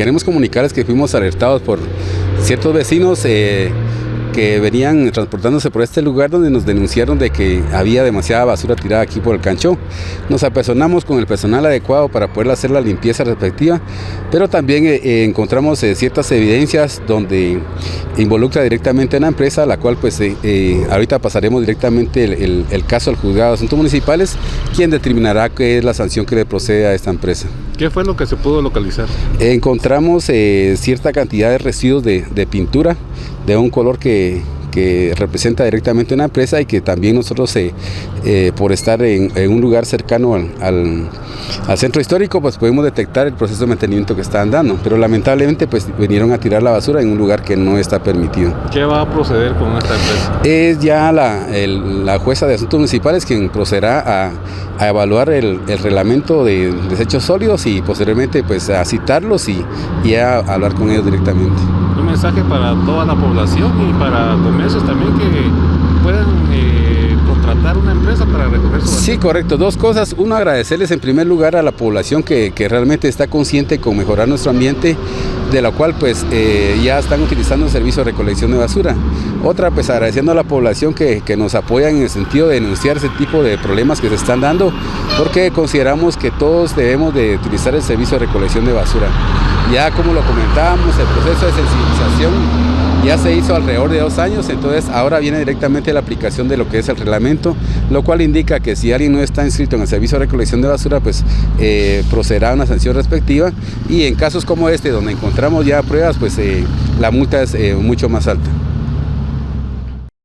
queremos comunicarles que fuimos alertados por ciertos vecinos que venían transportándose por este lugar, donde nos denunciaron de que había demasiada basura tirada aquí por el canchón. Nos apersonamos con el personal adecuado para poder hacer la limpieza respectiva, pero también encontramos ciertas evidencias donde involucra directamente a una empresa, la cual pues ahorita pasaremos directamente el caso al juzgado de asuntos municipales, quien determinará qué es la sanción que le procede a esta empresa. ¿Qué fue lo que se pudo localizar? Encontramos cierta cantidad de residuos de pintura de un color que representa directamente una empresa, y que también nosotros por estar en un lugar cercano al centro histórico pues podemos detectar el proceso de mantenimiento que están dando, pero lamentablemente pues vinieron a tirar la basura en un lugar que no está permitido. ¿Qué va a proceder con esta empresa? Es ya la jueza de asuntos municipales quien procederá a evaluar el reglamento de desechos sólidos y posteriormente pues a citarlos y a hablar con ellos directamente. Un mensaje para toda la población y para comercios también que puedan contratar una empresa para recoger su basura. Sí, correcto. Dos cosas. Uno, agradecerles en primer lugar a la población que realmente está consciente con mejorar nuestro ambiente, de la cual pues ya están utilizando el servicio de recolección de basura. Otra, pues agradeciendo a la población que nos apoya en el sentido de denunciar ese tipo de problemas que se están dando, porque consideramos que todos debemos de utilizar el servicio de recolección de basura. Ya como lo comentábamos, el proceso de sensibilización ya se hizo alrededor de 2 años, entonces ahora viene directamente la aplicación de lo que es el reglamento, lo cual indica que si alguien no está inscrito en el servicio de recolección de basura, pues procederá a una sanción respectiva, y en casos como este, donde encontramos ya pruebas, pues la multa es mucho más alta.